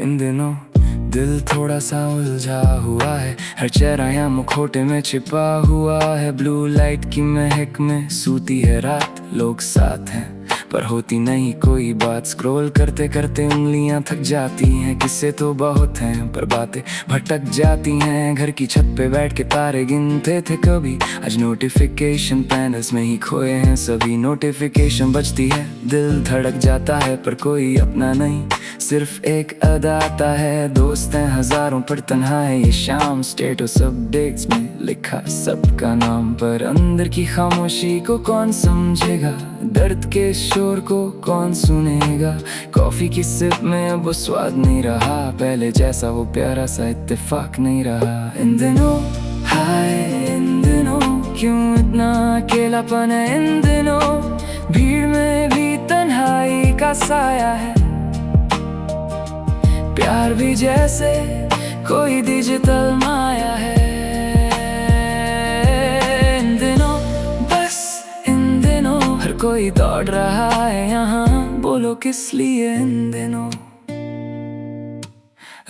इन दिनों दिल थोड़ा सा उलझा हुआ है, हर चेहरा या मुखौटे में छिपा हुआ है। ब्लू लाइट की महक में सूती है रात, लोग साथ हैं पर होती नहीं कोई बात। स्क्रॉल करते करते उंगलियां थक जाती हैं, किस्से तो बहुत हैं पर बातें भटक जाती हैं। घर की छत पे बैठ के तारे गिनते थे कभी, आज नोटिफिकेशन पैनल्स में ही खोए हैं सभी। नोटिफिकेशन बजती है, दिल धड़क जाता है पर कोई अपना नहीं, सिर्फ एक अदा आता है। दोस्त हैं हजारों पर तन्हा है ये शाम, स्टेटस अपडेट्स में लिखा सबका नाम, पर अंदर की खामोशी को कौन समझेगा, दर्द के शोर को कौन सुनेगा। कॉफी की सिप में अब वो स्वाद नहीं रहा, पहले जैसा वो प्यारा सा इत्तेफाक नहीं रहा। इन दिनों हाय, इन दिनों क्यों इतना अकेलापन है। इन दिनों भीड़ में भी तन्हाई का साया है, प्यार भी जैसे कोई डिजिटल माया है। इन दिनों बस इन दिनों हर कोई दौड़ रहा है यहाँ, बोलो किस लिए। इन दिनों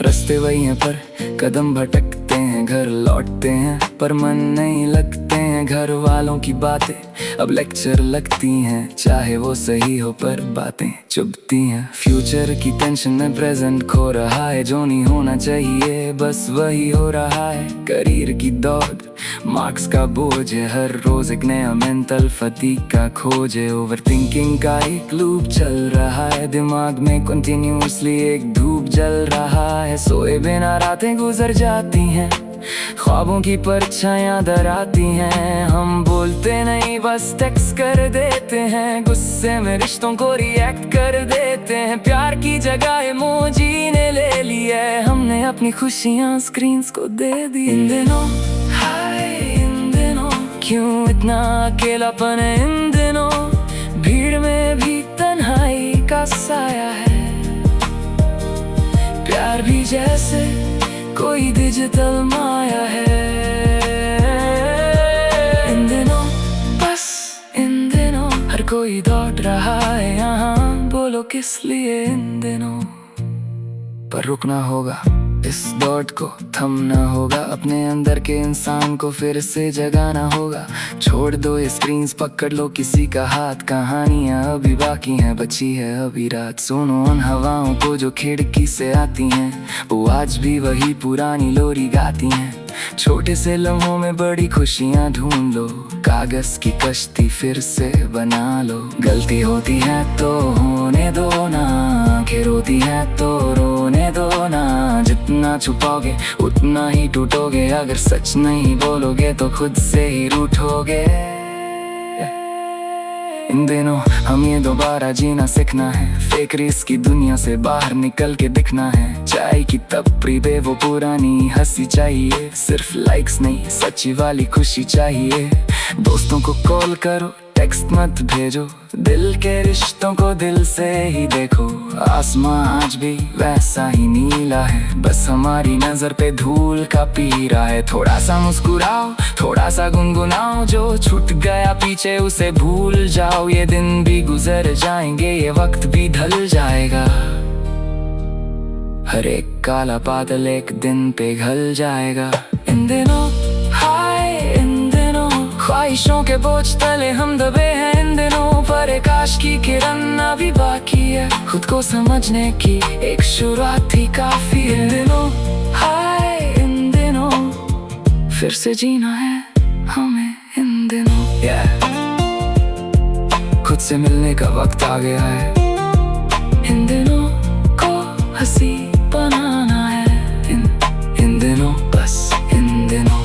रास्ते वही हैं पर कदम भटकते हैं, घर लौटते हैं पर मन नहीं लगते हैं। घर वालों की बातें अब लेक्चर लगती हैं, चाहे वो सही हो पर बातें चुभती हैं। फ्यूचर की टेंशन में प्रेजेंट खो रहा है, जो नहीं होना चाहिए बस वही हो रहा है। करियर की दौड़, मार्क्स का बोझ है, हर रोज एक नया मेंटल फटीग का खोज है। ओवर थिंकिंग का एक लूप चल रहा है, दिमाग में कंटिन्यूअसली एक धूप जल रहा है। सोए बिना रातें गुजर जाती हैं, ख्वाबों की परछाइयां डराती हैं। हम बोलते नहीं बस टेक्स्ट कर देते हैं, गुस्से में रिश्तों को रिएक्ट कर देते हैं। प्यार की जगह इमोजी ने ले ली है, हमने अपनी खुशियां स्क्रीन्स को दे दी। इन दिनों हाय, इन दिनों क्यों इतना अकेलापन है। इन दिनों भीड़ में भी तन्हाई का साया है, प्यार भी जैसे कोई डिजिटल माया है। इन दिनों बस इन दिनों हर कोई दौड़ रहा है यहाँ, बोलो किस लिए। इन दिनों पर रुकना होगा, इस दौड़ को थमना होगा, अपने अंदर के इंसान को फिर से जगाना होगा। छोड़ दो ये स्क्रीन्स, पकड़ लो किसी का हाथ, कहानियां अभी बाकी हैं, बची है अभी रात। सुनो उन हवाओं को जो खिड़की से आती हैं, वो आज भी वही पुरानी लोरी गाती हैं। छोटे से लम्हों में बड़ी खुशियां ढूंढ लो, कागज की कश्ती फिर से बना लो। गलती होती है तो होने दो ना, आंखें रोती है तो रोने दो ना। जितना छुपाओगे उतना ही टूटोगे, अगर सच नहीं बोलोगे तो खुद से ही रूठोगे। इन दिनों हमें दोबारा जीना सीखना है, फेक रेस की दुनिया से बाहर निकल के दिखना है। चाय की तपरी पे वो पुरानी हंसी चाहिए, सिर्फ लाइक्स नहीं सच्ची वाली खुशी चाहिए। दोस्तों को कॉल करो, टेक्स्ट मत भेजो, दिल के रिश्तों को दिल से ही देखो। आसमां आज भी वैसा ही नीला है, बस हमारी नजर पे धूल का पीरा है। थोड़ा सा मुस्कुराओ, थोड़ा सा गुनगुनाओ, जो छूट गया पीछे उसे भूल जाओ। ये दिन भी गुजर जाएंगे, ये वक्त भी ढल जाएगा, हर एक काला बादल एक दिन पे घल जाएगा। इन दिनों हाय, इन दिनों ख्वाहिशों के बोझ तले हम दबे हैं। इन दिनों पर एक आश की किरण अभी बाकी है, खुद को समझने की एक शुरुआत ही काफी है। इन दिनों हाय, इन दिनों फिर से जीना है हमें। इन दिनों खुद से मिलने का वक्त आ गया है। इन दिनों को हंसी बनाना है। इन दिनों बस इन दिनों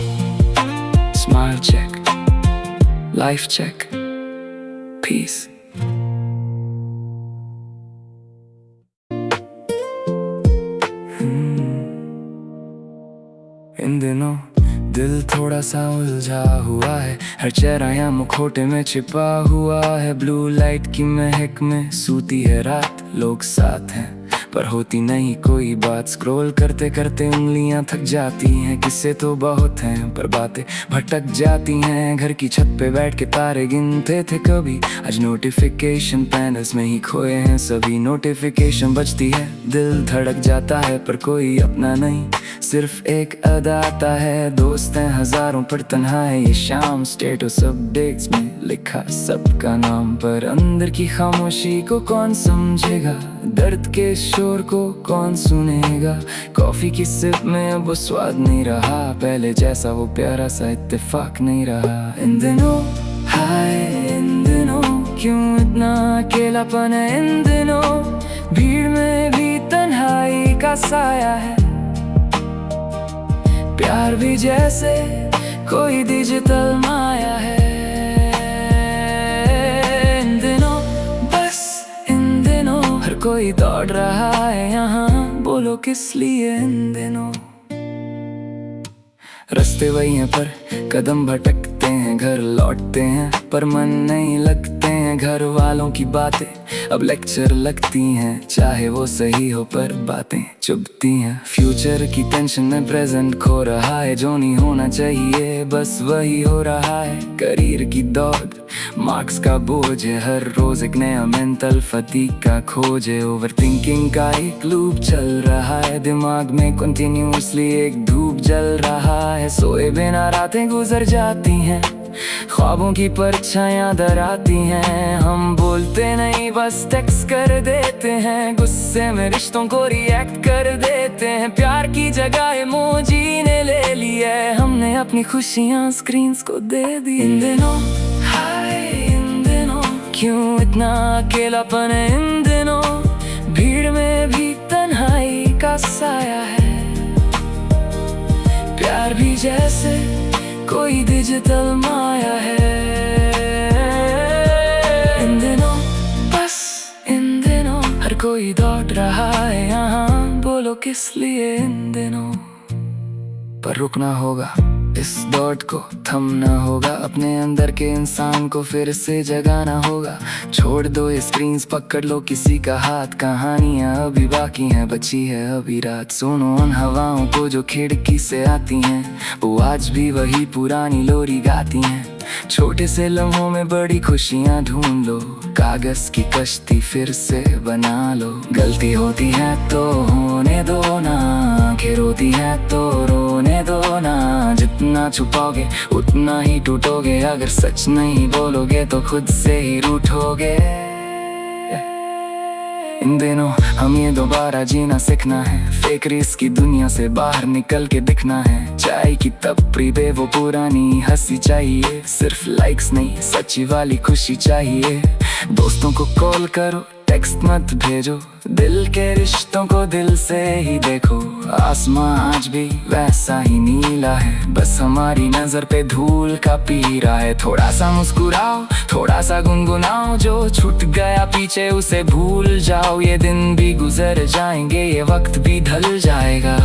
smile check, life check, peace. इन दिनों दिल थोड़ा सा उलझा हुआ है, हर चेहरा या मुखौटे में छिपा हुआ है। ब्लू लाइट की महक में सूती है रात, लोग साथ हैं पर होती नहीं कोई बात। स्क्रॉल करते करते उंगलियां थक जाती हैं, किस्से तो बहुत हैं पर बातें भटक जाती हैं। घर की छत पे बैठ के तारे गिनते थे कभी, आज नोटिफिकेशन पैनल्स में ही खोए हैं सभी। नोटिफिकेशन बजती है, दिल धड़क जाता है पर कोई अपना नहीं, सिर्फ एक अदा आता है। दोस्त हैं हजारों पर तन्हा है ये शाम, स्टेटस अपडेट्स में लिखा सबका नाम, पर अंदर की खामोशी को कौन समझेगा, दर्द के शोर को कौन सुनेगा। कॉफी की सिप में अब वो स्वाद नहीं रहा, पहले जैसा वो प्यारा सा इत्तेफाक नहीं रहा। इन दिनों हाय, इन दिनों क्यों इतना अकेलापन है। इन दिनों भीड़ में भी तन्हाई का साया है, प्यार भी जैसे कोई डिजिटल माया है। इन दिनों बस इन दिनों हर कोई दौड़ रहा है यहाँ, बोलो किस लिए इन दिनों। रास्ते वही हैं पर कदम भटकते हैं, घर लौटते हैं पर मन नहीं लगते हैं। घर वालों की बातें अब लेक्चर लगती हैं, चाहे वो सही हो पर बातें चुभती हैं। फ्यूचर की टेंशन में प्रेजेंट खो रहा है, जो नहीं होना चाहिए बस वही हो रहा है। करियर की दौड़, मार्क्स का बोझ है, हर रोज एक नया मेंटल फटीग का खोज है। ओवर थिंकिंग का एक लूप चल रहा है, दिमाग में कंटिन्यूअसली एक धूप जल रहा है। सोए बिना रातें गुजर जाती हैं, ख्वाबों की परछाइयां दर आती हैं। हम बोलते नहीं बस टेक्स्ट कर देते हैं, गुस्से में रिश्तों को रिएक्ट कर देते हैं। प्यार की जगह इमोजी ने ले ली है, हमने अपनी खुशियां स्क्रीन्स को दे दी। इन दिनों हाय, इन दिनों क्यों इतना अकेलापन है। इन दिनों भीड़ में भी तन्हाई का साया है, प्यार भी जैसे कोई डिजिटल माया है। इन दिनों बस इन दिनों हर कोई दौड़ रहा है यहाँ, बोलो किस लिए इन दिनों। पर रुकना होगा, इस दौड़ को थमना होगा, अपने अंदर के इंसान को फिर से जगाना होगा। छोड़ दो ये स्क्रीन्स, पकड़ लो किसी का हाथ, कहानियां अभी बाकी हैं, बची है अभी रात। सुनो उन हवाओं को जो खिड़की से आती हैं, वो आज भी वही पुरानी लोरी गाती हैं। छोटे से लम्हों में बड़ी खुशियां ढूंढ लो, कागज की कश्ती फिर से बना लो। गलती होती है तो होने दो ना, आंखें रोती है तो रोने दो ना। जितना छुपाओगे उतना ही टूटोगे, अगर सच नहीं बोलोगे तो खुद से ही रूठोगे। इन दिनों हम ये दोबारा जीना सीखना है, फेक रेस की दुनिया से बाहर निकल के दिखना है। चाय की तपरी पे वो पुरानी हंसी चाहिए, सिर्फ लाइक्स नहीं सच्ची वाली खुशी चाहिए। दोस्तों को कॉल करो, टेक्स्ट मत भेजो, दिल के रिश्तों को दिल से ही देखो। आसमां आज भी वैसा ही नीला है, बस हमारी नजर पे धूल का पीरा है। थोड़ा सा मुस्कुराओ, थोड़ा सा गुनगुनाओ, जो छूट गया पीछे उसे भूल जाओ। ये दिन भी गुजर जाएंगे, ये वक्त भी ढल जाएगा,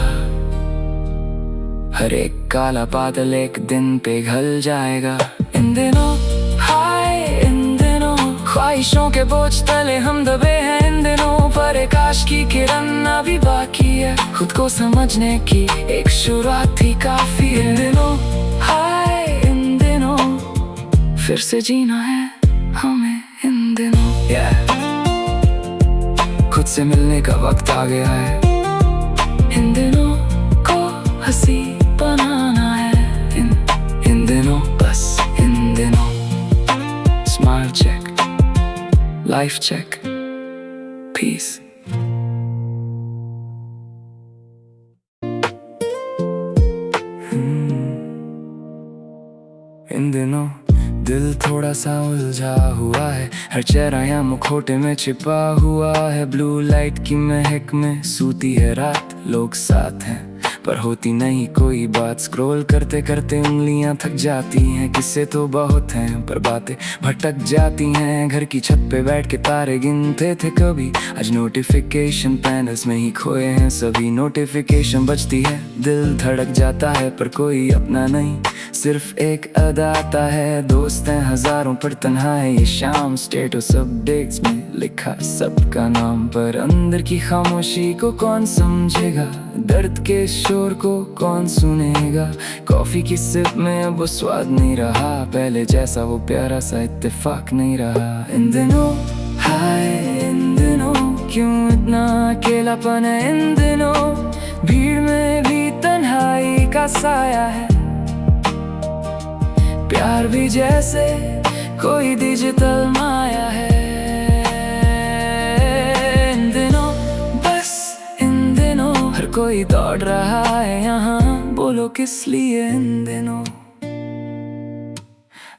हर एक काला बादल एक दिन पे घल जाएगा। इन दिनों हाय, इन दिनों ख्वाहिशों के बोझ तले हम दबे हैं। इन दिनों पर एक आश की किरण अभी बाकी है, खुद को समझने की एक शुरुआत ही काफी है। इन दिनों हाय, इन दिनों फिर से जीना है हमें। इन दिनों खुद से मिलने का वक्त आ गया है। इन दिनों को हंसी बनाना है। इन दिनों बस इन दिनों smile check, life check, peace. इन दिनों दिल थोड़ा सा उलझा हुआ है, हर चेहरा या मुखौटे में छिपा हुआ है। ब्लू लाइट की महक में सूती है रात, लोग साथ हैं पर होती नहीं कोई बात। स्क्रॉल करते करते उंगलियां थक जाती हैं, किस्से तो बहुत हैं पर बातें भटक जाती हैं। घर की छत पे बैठ के तारे गिनते थे कभी, आज नोटिफिकेशन पैनल्स में ही खोए हैं सभी। नोटिफिकेशन बजती है, दिल धड़क जाता है पर कोई अपना नहीं, सिर्फ एक अदा आता है। दोस्त हैं हजारों पर तन्हा है ये शाम, स्टेटस अपडेट्स में लिखा सबका नाम, पर अंदर की खामोशी को कौन समझेगा, दर्द के शोर को कौन सुनेगा। कॉफी की सिप में अब वो स्वाद नहीं रहा, पहले जैसा वो प्यारा सा इत्तेफाक नहीं रहा। इन दिनों हाय, इन दिनों क्यों इतना अकेलापन है, इन दिनों भीड़ में भी तन्हाई का साया है। प्यार भी जैसे कोई डिजिटल माया है। इन दिनों बस इन दिनों हर कोई दौड़ रहा है यहाँ, बोलो किस लिए इन दिनों।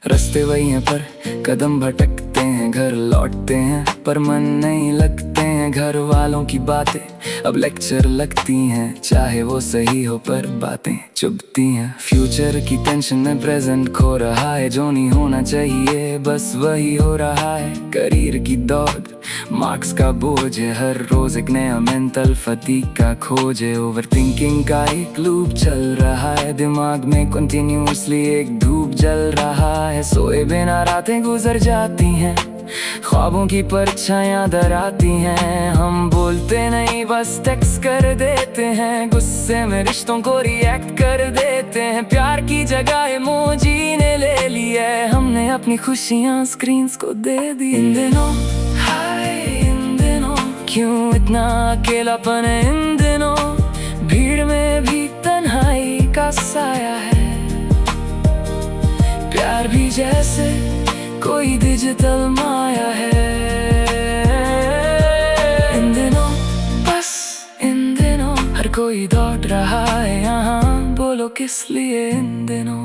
रास्ते वही हैं पर कदम भटकते हैं, घर लौटते हैं पर मन नहीं लगते हैं। घर वालों की बातें अब लेक्चर लगती हैं, चाहे वो सही हो पर बातें चुभती हैं। फ्यूचर की टेंशन में प्रेजेंट खो रहा है, जो नहीं होना चाहिए बस वही हो रहा है। करियर की दौड़, मार्क्स का बोझ है, हर रोज एक नया मेंटल फटीग का खोज है। ओवर थिंकिंग का एक लूप चल रहा है, दिमाग में कंटिन्यूअसली एक धूप जल रहा है। सोए बिना रातें गुजर जाती हैं, ख्वाबों की परछाइयां दर आती हैं। हम बोलते नहीं बस टेक्स्ट कर देते हैं, गुस्से में रिश्तों को रिएक्ट कर देते हैं। प्यार की जगह इमोजी ने ले ली है, हमने अपनी खुशियां स्क्रीन्स को दे दी। इन दिनों हाय, इन दिनों क्यों इतना अकेलापन है, इन दिनों भीड़ में भी तन्हाई का साया है। प्यार भी जैसे कोई डिजिटल माया है। इन दिनों बस इन दिनों हर कोई दौड़ रहा है यहाँ, बोलो किस लिए इन दिनों।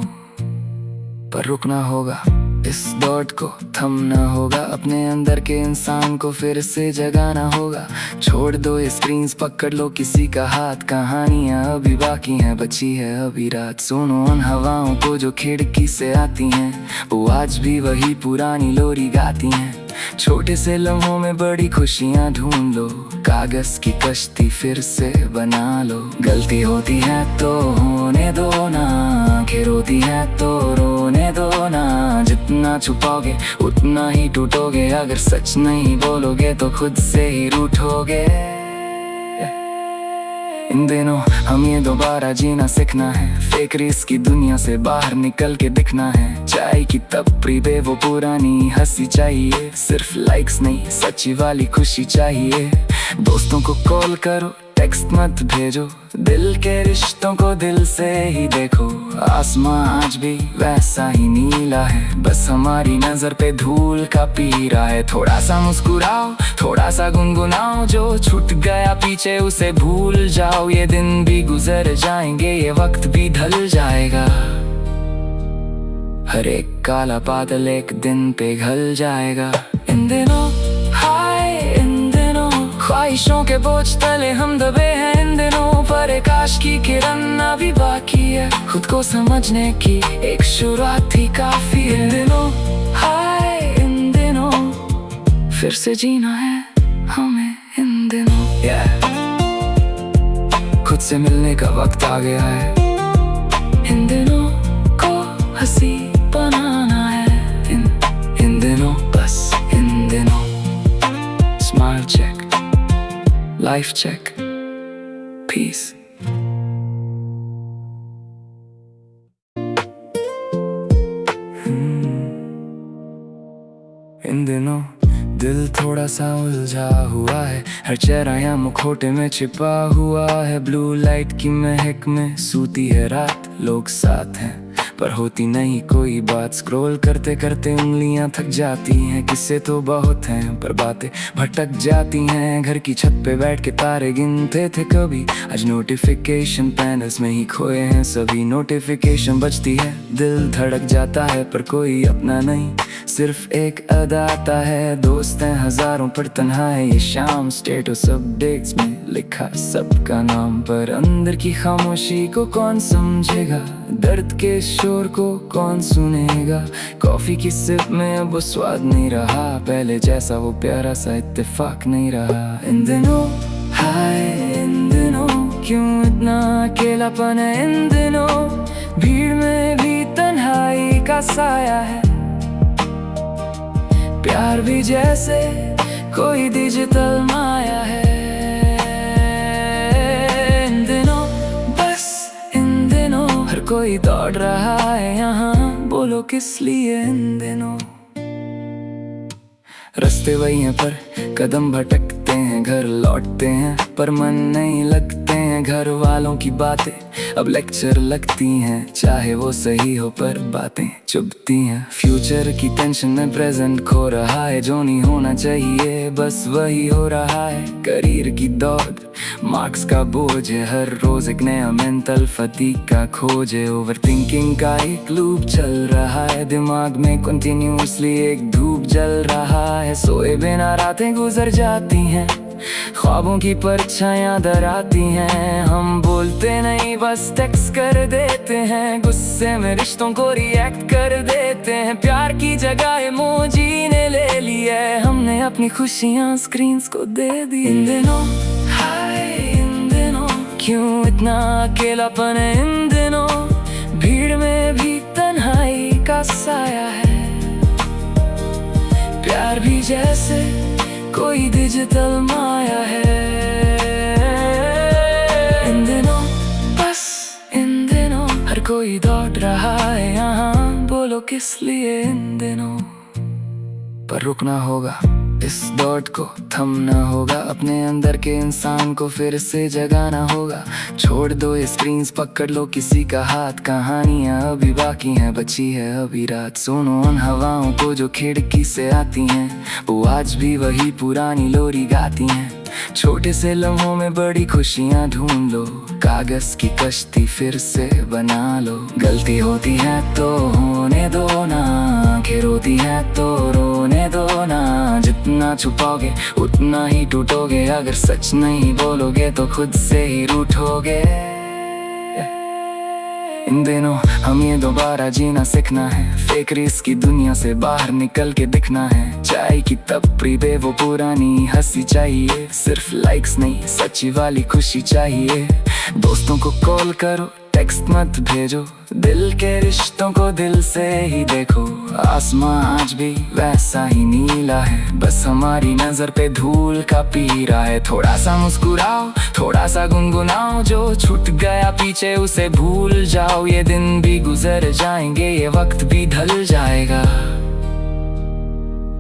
पर रुकना होगा, इस दौड़ को थमना होगा, अपने अंदर के इंसान को फिर से जगाना होगा। छोड़ दो ये स्क्रीन्स, पकड़ लो किसी का हाथ, कहानियां अभी बाकी हैं, बची है अभी रात। सुनो उन हवाओं को जो खिड़की से आती हैं, वो आज भी वही पुरानी लोरी गाती हैं। छोटे से लम्हों में बड़ी खुशियां ढूंढ लो, कागज की कश्ती फिर से बना लो। गलती होती है तो होने दो ना, आंखें रोती है तो रोने दो ना। जितना छुपाओगे उतना ही टूटोगे, अगर सच नहीं बोलोगे तो खुद से ही रूठोगे। इन दिनों हमें दोबारा जीना सीखना है, फेक रेस की दुनिया से बाहर निकल के दिखना है। चाय की तपरी पे वो पुरानी हंसी चाहिए, सिर्फ लाइक्स नहीं सच्ची वाली खुशी चाहिए। दोस्तों को कॉल करो, टेक्स्ट मत भेजो, दिल के रिश्तों को दिल से ही देखो। आसमां आज भी वैसा ही नीला है, बस हमारी नजर पे धूल का पीरा है। थोड़ा सा मुस्कुराओ, थोड़ा सा गुनगुनाओ, जो छूट गया पीछे उसे भूल जाओ। ये दिन भी गुजर जाएंगे, ये वक्त भी ढल जाएगा, हर एक काला बादल एक दिन पे घल जाएगा। इन दिनों हाय, इन दिनों ख्वाहिशों के बोझ तले हम दबे हैं। इन दिनों पर एक आश की किरण अभी बाकी है, खुद को समझने की एक शुरुआत ही काफी है। इन दिनों हाय, इन दिनों फिर से जीना है हमें इन दिनों। खुद से मिलने का वक्त आ गया है, इन दिनों को हंसी बनाना है। इन दिनों बस इन दिनों smile check, life check, peace. इन दिनों दिल थोड़ा सा उलझा हुआ है, हर चेहरा या मुखौटे में छिपा हुआ है। ब्लू लाइट की महक में सूती है रात, लोग साथ हैं पर होती नहीं कोई बात। स्क्रॉल करते करते उंगलियां थक जाती हैं, किस्से तो बहुत हैं पर बातें भटक जाती हैं। घर की छत पे बैठ के तारे गिनते थे कभी, आज नोटिफिकेशन पैनल्स में ही खोए हैं सभी। नोटिफिकेशन बजती है, दिल धड़क जाता है पर कोई अपना नहीं, सिर्फ एक अदा आता है। दोस्त हैं हजारों पर तन्हा है ये शाम, स्टेटस अपडेट्स में लिखा सबका नाम, पर अंदर की खामोशी को कौन समझेगा, दर्द के शोर को कौन सुनेगा। कॉफी की सिप में अब वो स्वाद नहीं रहा, पहले जैसा वो प्यारा सा इत्तेफाक नहीं रहा। इन दिनों हाय, इन दिनों क्यों इतना अकेलापन है, इन दिनों भीड़ में भी तन्हाई का साया है। प्यार भी जैसे कोई डिजिटल माया है। इन दिनों बस इन दिनों हर कोई दौड़ रहा है यहाँ, बोलो किस लिए इन दिनों। रास्ते वही हैं पर कदम भटकते हैं, घर लौटते हैं पर मन नहीं लगते हैं। घर वालों की बातें अब लेक्चर लगती हैं, चाहे वो सही हो पर बातें चुभती हैं। फ्यूचर की टेंशन में प्रेजेंट खो रहा है, जो नहीं होना चाहिए बस वही हो रहा है। करियर की दौड़, मार्क्स का बोझ है, हर रोज एक नया मेंटल फटीग का खोज है। ओवर थिंकिंग का एक लूप चल रहा है, दिमाग में कंटिन्यूअसली एक धूप जल रहा है। सोए बिना रातें गुजर जाती हैं, ख्वाबों की परछाइयां डराती हैं। हम बोलते नहीं बस टेक्स्ट कर देते हैं, गुस्से में रिश्तों को रिएक्ट कर देते हैं। प्यार की जगह इमोजी ने ले ली है, हमने अपनी खुशियां स्क्रीन्स को दे दी। इन दिनों हाय, इन दिनों क्यों इतना अकेलापन है, इन दिनों भीड़ में भी तन्हाई का साया है। प्यार भी जैसे कोई डिजिटल माया है। इन दिनों बस इन दिनों हर कोई दौड़ रहा है यहाँ, बोलो किस लिए इन दिनों। पर रुकना होगा, इस दौड़ को थमना होगा, अपने अंदर के इंसान को फिर से जगाना होगा। छोड़ दो ये स्क्रीन्स, पकड़ लो किसी का हाथ, कहानियां अभी बाकी हैं, बची है अभी रात। सुनो उन हवाओं को जो खिड़की से आती हैं, वो आज भी वही पुरानी लोरी गाती हैं। छोटे से लम्हों में बड़ी खुशियां ढूंढ लो, कागज की कश्ती फिर से बना लो। गलती होती है तो होने दो ना, आंखें रोती है तो रोने दो ना। जितना छुपाओगे उतना ही टूटोगे, अगर सच नहीं बोलोगे तो खुद से ही रूठोगे। इन दिनों हमें दोबारा जीना सीखना है, फेक रेस की दुनिया से बाहर निकल के दिखना है। चाय की तपरी पे वो पुरानी हंसी चाहिए, सिर्फ लाइक्स नहीं सच्ची वाली खुशी चाहिए। दोस्तों को कॉल करो, टेक्स्ट मत भेजो, दिल के रिश्तों को दिल से ही देखो। आसमां आज भी वैसा ही नीला है, बस हमारी नजर पे धूल का पीरा है। थोड़ा सा मुस्कुराओ, थोड़ा सा गुनगुनाओ, जो छूट गया पीछे उसे भूल जाओ। ये दिन भी गुजर जाएंगे, ये वक्त भी ढल जाएगा,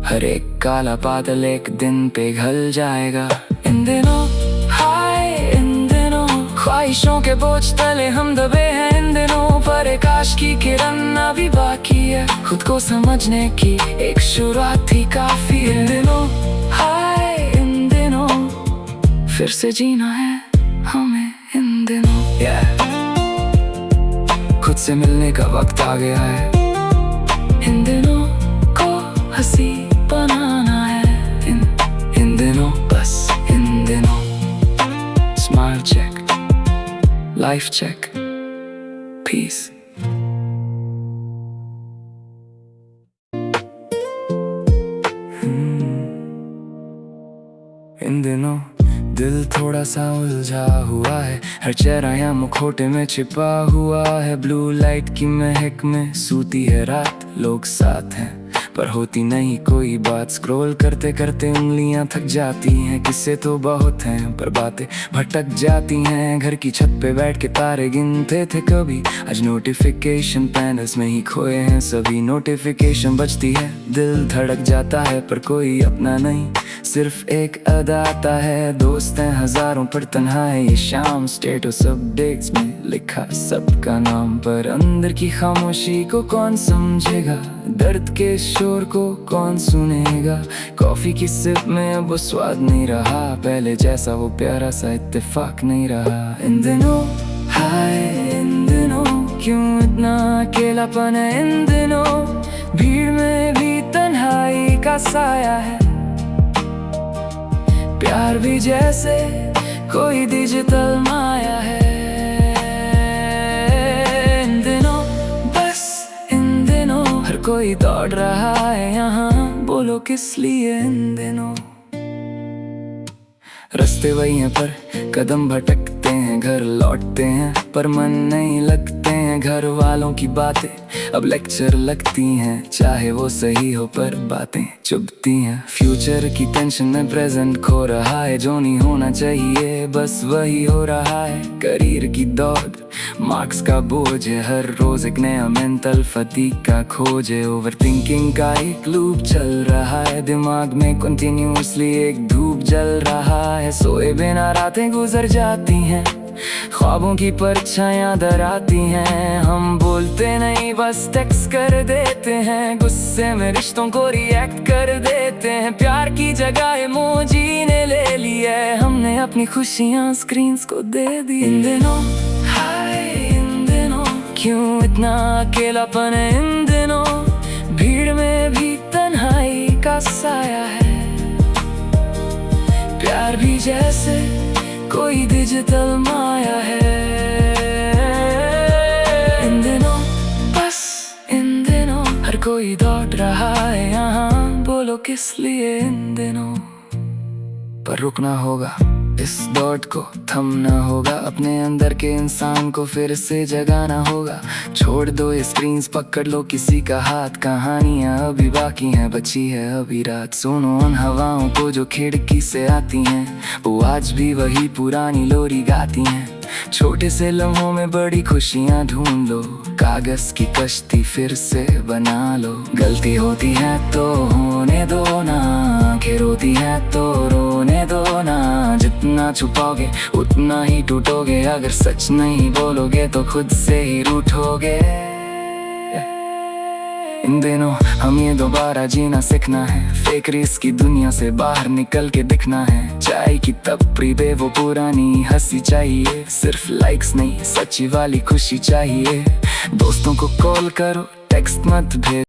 हर एक काला बादल एक दिन पिघल जाएगा। इन दिनों हाय, इन दिनों ख्वाहिशों के बोझ तले हम दबे हैं। इन दिनों पर एक आश की किरण अभी बाकी है, खुद को समझने की एक शुरुआत ही काफी है। इन दिनों हाय, इन दिनों फिर से जीना है हमें इन दिनों। खुद से मिलने का वक्त आ गया है, इन दिनों को हंसी बनाना है। इन दिनों बस इन दिनों smile check, life check, peace. इन दिनों दिल थोड़ा सा उलझा हुआ है, हर चेहरा या मुखौटे में छिपा हुआ है। ब्लू लाइट की महक में सूती है रात, लोग साथ हैं पर होती नहीं कोई बात। स्क्रॉल करते करते उंगलियां थक जाती हैं, किस्से तो बहुत हैं पर बातें भटक जाती हैं। घर की छत पे बैठ के तारे गिनते थे कभी, आज नोटिफिकेशन पैनल्स में ही खोए हैं सभी। नोटिफिकेशन बजती है, दिल धड़क जाता है, पर कोई अपना नहीं, सिर्फ एक अदा आता है। दोस्त हैं हजारों पर तन्हा है ये शाम, स्टेटस अपडेट्स में लिखा सबका नाम, पर अंदर की खामोशी को कौन समझेगा, दर्द के शोर को कौन सुनेगा। कॉफी की सिप में अब वो स्वाद नहीं रहा, पहले जैसा वो प्यारा सा इत्तेफाक नहीं रहा। इन दिनों हाय, इन दिनों क्यों इतना अकेलापन है। इन दिनों भीड़ में भी तन्हाई का साया है, प्यार भी जैसे कोई डिजिटल माया है। इन दिनों बस इन दिनों हर कोई दौड़ रहा है यहाँ, बोलो किस लिए। इन दिनों रास्ते वही हैं पर कदम भटकते हैं, घर लौटते हैं पर मन नहीं लगते हैं। घर वालों की बातें अब लेक्चर लगती हैं, चाहे वो सही हो पर बातें चुभती हैं। फ्यूचर की टेंशन में प्रेजेंट खो रहा है, जो नहीं होना चाहिए बस वही हो रहा है। करियर की दौड़, मार्क्स का बोझ है, हर रोज एक नया मेंटल फटीग का खोज है। ओवर थिंकिंग का एक लूप चल रहा है, दिमाग में कंटिन्यूअसली एक धूप जल रहा है। सोए बिना रातें गुजर जाती हैं, ख्वाबों की परछाइयां दर आती हैं। हम बोलते नहीं बस टेक्स्ट कर देते हैं, गुस्से में रिश्तों को रिएक्ट कर देते हैं। प्यार की जगह इमोजी ने ले ली है, हमने अपनी खुशियां स्क्रीन्स को दे दी। इन दिनों हाय, इन दिनों क्यों इतना अकेलापन है। इन दिनों भीड़ में भी तन्हाई का साया है, प्यार भी जैसे कोई डिजिटल माया है। इन दिनों बस इन दिनों हर कोई दौड़ रहा है यहाँ, बोलो किस लिए। इन दिनों पर रुकना होगा, इस दौड़ को थमना होगा, अपने अंदर के इंसान को फिर से जगाना होगा। छोड़ दो ये स्क्रीन्स, पकड़ लो किसी का हाथ, कहानियां अभी बाकी हैं, बची है अभी रात। सुनो उन हवाओं को जो खिड़की से आती हैं, वो आज भी वही पुरानी लोरी गाती हैं। छोटे से लम्हों में बड़ी खुशियां ढूंढ लो, कागज की कश्ती फिर से बना लो। गलती होती है तो होने दो ना, आंखें रोती है तो रोने दो ना। जितना छुपाओगे उतना ही टूटोगे, अगर सच नहीं बोलोगे तो खुद से ही रूठोगे। इन दिनों हमें दोबारा जीना सीखना है, फेक रेस की दुनिया से बाहर निकल के दिखना है। चाय की तपरी पे वो पुरानी हंसी चाहिए, सिर्फ लाइक्स नहीं सच्ची वाली खुशी चाहिए। दोस्तों को कॉल करो, टेक्स्ट मत भेजो।